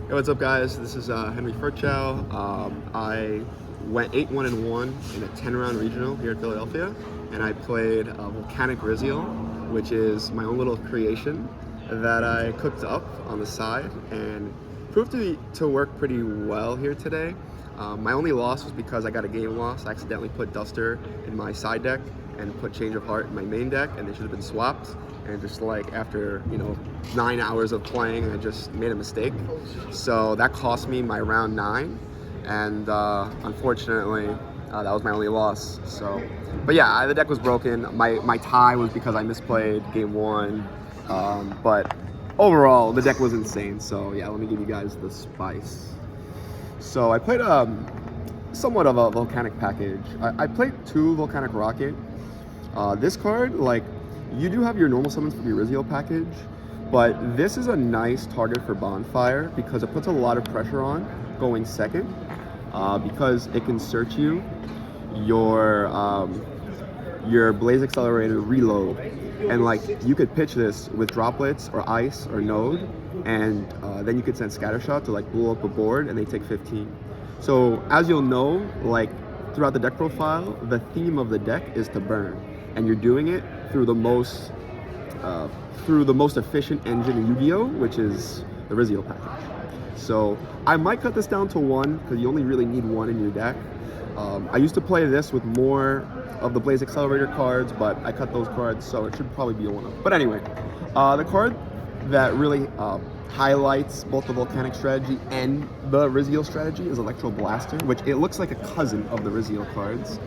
Hey, what's up, guys? This is Henry Furchow. I went 8-1-1 in a 10-round regional here in Philadelphia, and I played Volcanic Ryzeal, which is my own little creation that I cooked up on the side and proved to work pretty well here today. My only loss was because I got a game loss. I accidentally put Duster in my side deck and put Change of Heart in my main deck, and they should have been swapped. And just like after 9 hours of playing, I just made a mistake. So that cost me my round 9, and unfortunately that was my only loss. So, but yeah, the deck was broken. My tie was because I misplayed game 1, but overall the deck was insane. So yeah, let me give you guys the spice. So I played somewhat of a Volcanic package. I played 2 Volcanic Rocket. This card, like, you do have your normal summons for your Ryzeal package, but this is a nice target for Bonfire because it puts a lot of pressure on going second, because it can search you your Blaze Accelerator reload, and like you could pitch this with droplets or ice or node, and then you could send Scattershot to like blow up a board and they take 15. So as you'll know, like throughout the deck profile, the theme of the deck is to burn, and you're doing it through the most efficient engine in Yu-Gi-Oh, which is the Ryzeal package. So I might cut this down to 1 because you only really need 1 in your deck. I used to play this with more of the Blaze Accelerator cards, but I cut those cards, so it should probably be a 1-up. But anyway, the card that really highlights both the Volcanic strategy and the Ryzeal strategy is Electro Blaster, which it looks like a cousin of the Ryzeal cards.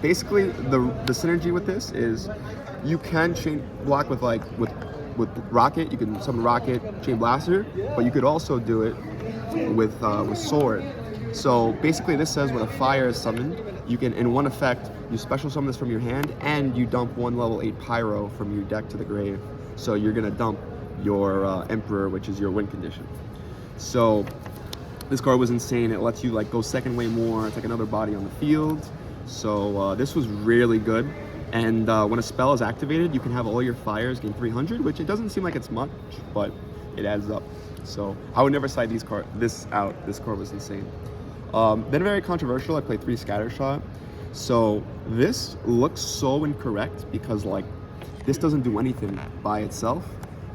Basically, the synergy with this is you can chain block with Rocket. You can summon Rocket, Chain Blaster, but you could also do it with Sword. So basically, this says when a fire is summoned, you can, in one effect, you special summon this from your hand, and you dump 1 level 8 Pyro from your deck to the grave. So you're gonna dump your Emperor, which is your win condition. So this card was insane. It lets you like go second way more. It's like another body on the field. So this was really good. And when a spell is activated, you can have all your fires gain 300, which it doesn't seem like it's much, but it adds up. So I would never side this out. This card was insane. Then very controversial, I played 3 Scattershot. So this looks so incorrect because like this doesn't do anything by itself.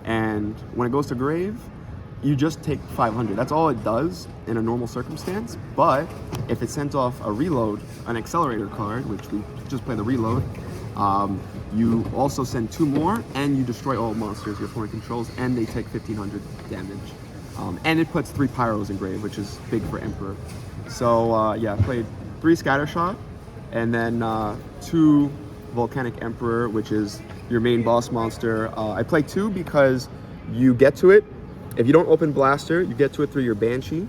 And when it goes to grave, you just take 500. That's all it does in a normal circumstance. But if it sent off a reload, an accelerator card, which we just play the reload, you also send 2 more, and you destroy all monsters your opponent controls, and they take 1500 damage. And it puts 3 Pyros in grave, which is big for Emperor. So yeah, I played 3 Scattershot, and then 2 Volcanic Emperor, which is your main boss monster. I play 2 because you get to it. If you don't open Blaster, you get to it through your Banshee,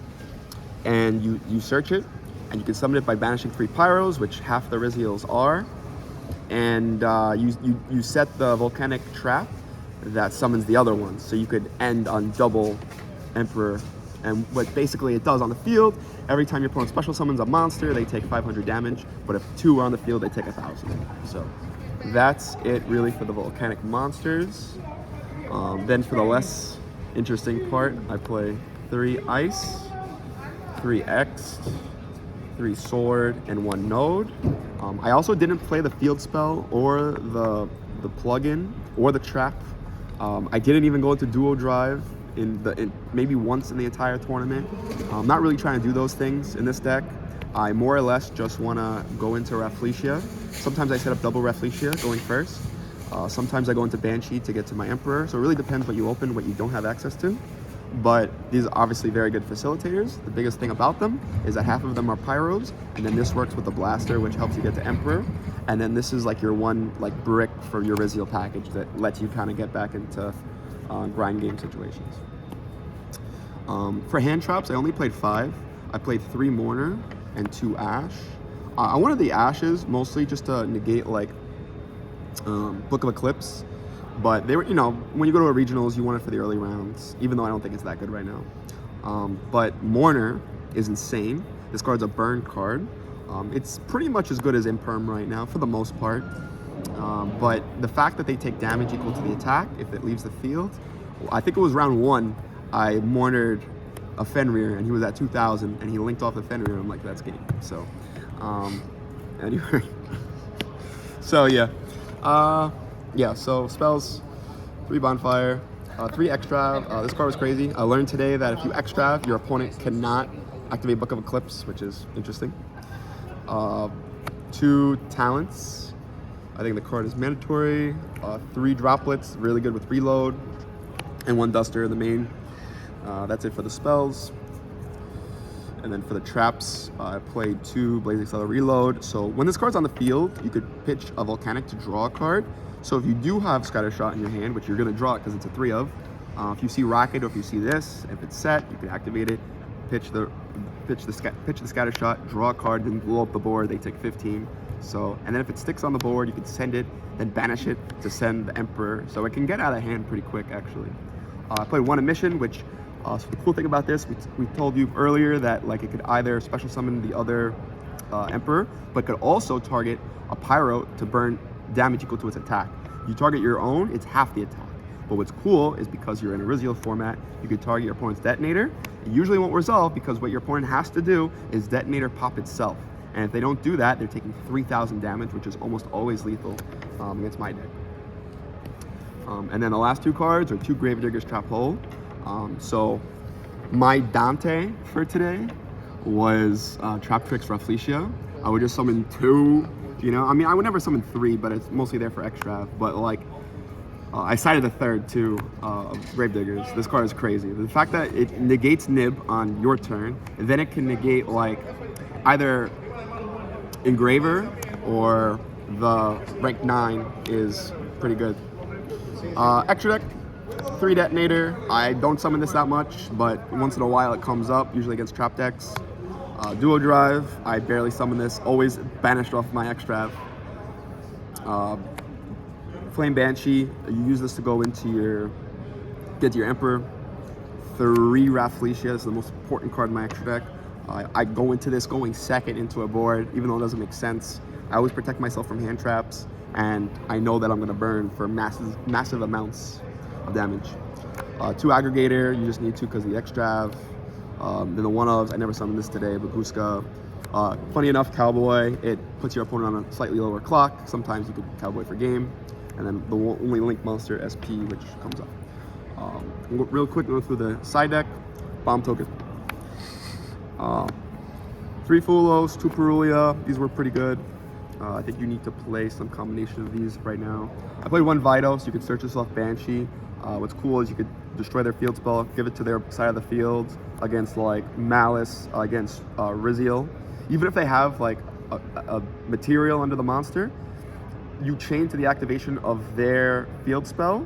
and you search it, and you can summon it by banishing 3 Pyros, which half the Ryzeals are, and you set the Volcanic trap that summons the other ones, so you could end on double Emperor. And what basically it does on the field, every time your opponent special summons a monster, they take 500 damage, but if 2 are on the field, they take 1000. So that's it really for the Volcanic monsters. Then for the less interesting part, I play 3 Ice, 3 X, 3 Sword, and 1 Node. I also didn't play the field spell or the plugin or the trap. I didn't even go into Duo Drive in maybe once in the entire tournament. I'm not really trying to do those things in this deck. I more or less just want to go into Rafflesia. Sometimes I set up double Rafflesia going first. Sometimes I go into Banshee to get to my Emperor. So it really depends what you open, what you don't have access to. But these are obviously very good facilitators. The biggest thing about them is that half of them are Pyros, and then this works with the Blaster, which helps you get to Emperor. And then this is like your one like brick for your Ryzeal package that lets you kind of get back into grind game situations. For hand traps, I only played 5. I played 3 Mourner and 2 Ash. I wanted the Ashes mostly just to negate like Book of Eclipse, but they were, when you go to a regionals, you want it for the early rounds, even though I don't think it's that good right now. But Mourner is insane. This card's a burn card. It's pretty much as good as Imperm right now for the most part. But the fact that they take damage equal to the attack if it leaves the field, I think it was round 1, I Mournered a Fenrir, and he was at 2,000, and he linked off the Fenrir. I'm like, that's game. So, anyway, so yeah, So spells, 3 bonfire, 3 extra. This card was crazy. I learned today that if you extra, your opponent cannot activate Book of Eclipse, which is interesting. 2 talents. I think the card is mandatory. 3 droplets, really good with reload, and 1 duster in the main. That's it for the spells. And then for the traps, I played 2 Blazing Stellar Reload. So when this card's on the field, you could pitch a Volcanic to draw a card. So if you do have Scattershot in your hand, which you're gonna draw it because it's a 3 of, if you see Rocket or if you see this, if it's set, you can activate it, pitch the Scattershot, draw a card, then blow up the board. They take 15. So, and then if it sticks on the board, you can send it, then banish it to send the Emperor. So it can get out of hand pretty quick, actually. I played 1 Emission, which, so the cool thing about this, we told you earlier that like it could either special summon the other Emperor, but could also target a Pyro to burn damage equal to its attack. You target your own, it's half the attack. But what's cool is because you're in a Ryzeal format, you can target your opponent's Detonator. It usually won't resolve because what your opponent has to do is Detonator pop itself. And if they don't do that, they're taking 3,000 damage, which is almost always lethal against my deck. And then the last 2 cards are 2 Gravedigger's Trap Hole. So my Dante for today was Trap Tricks Rafflesia. I would just summon 2, you know? I mean, I would never summon 3, but it's mostly there for extra. But like, I cited the 3rd too, Gravediggers. This card is crazy. The fact that it negates Nib on your turn, and then it can negate like either Engraver or the rank 9 is pretty good. Extra deck, 3 Detonator. I don't summon this that much, but once in a while it comes up, usually against trap decks. Duo Drive, I barely summon this, always banished off my extra. Flame Banshee, you use this to go into get your Emperor. 3 Rafflesia, this is the most important card in my extra deck. I go into this going second into a board, even though it doesn't make sense. I always protect myself from hand traps, and I know that I'm gonna burn for massive amounts of damage. 2 Aggregator, you just need to because the extra. Then the 1-ofs, I never summoned this today, but Guska. Funny enough, Cowboy, it puts your opponent on a slightly lower clock. Sometimes you could Cowboy for game. And then the only Link Monster, SP, which comes up. Real quick, go through the side deck. Bomb Token. 3 Fulos, 2 Perulia. These were pretty good. I think you need to play some combination of these right now. I played 1 Vito, so you can search this off Banshee. What's cool is you could destroy their field spell, give it to their side of the field against like Malice, against Ryzeal. Even if they have like a material under the monster, you chain to the activation of their field spell,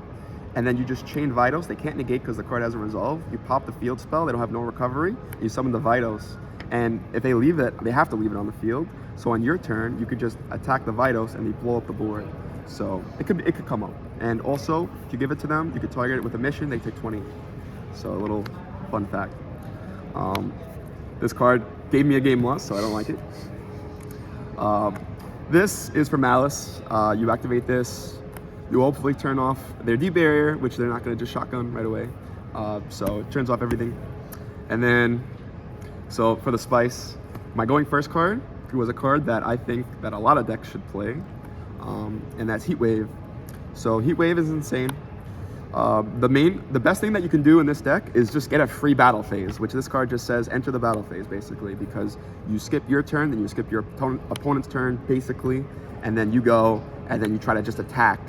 and then you just chain Vitos. They can't negate because the card hasn't resolved. You pop the field spell, they don't have no recovery, you summon the Vitos. And if they leave it, they have to leave it on the field. So on your turn, you could just attack the Vitos and they blow up the board. So it could come up. And also, if you give it to them, you could target it with a mission, they take 20. So a little fun fact. This card gave me a game loss, so I don't like it. This is for Malice. You activate this, you hopefully turn off their D barrier, which they're not gonna just shotgun right away. So it turns off everything. And then, so for the spice, my going first card was a card that I think that a lot of decks should play, and that's Heat Wave. So Heat Wave is insane. The best thing that you can do in this deck is just get a free battle phase, which this card just says enter the battle phase basically, because you skip your turn, then you skip your opponent's turn basically, and then you go and then you try to just attack,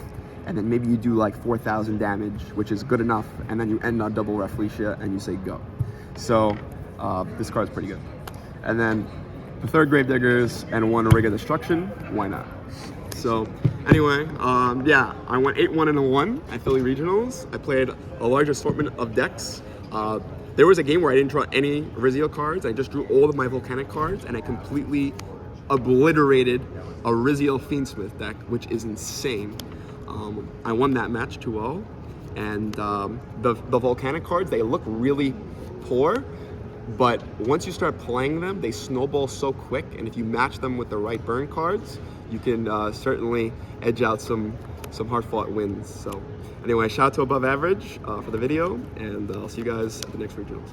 and then maybe you do like 4,000 damage, which is good enough, and then you end on double Rafflesia and you say go. So this card's pretty good. And then the 3rd Gravediggers and 1 Rig of Destruction, why not? So anyway, yeah, I went 8-1 and 1 at Philly Regionals. I played a large assortment of decks. There was a game where I didn't draw any Ryzeal cards. I just drew all of my Volcanic cards, and I completely obliterated a Ryzeal Fiendsmith deck, which is insane. I won that match 2-0, and the Volcanic cards, they look really poor, but once you start playing them, they snowball so quick, and if you match them with the right burn cards, you can certainly edge out some hard-fought wins. So anyway, shout out to Above Average for the video, and I'll see you guys at the next regionals.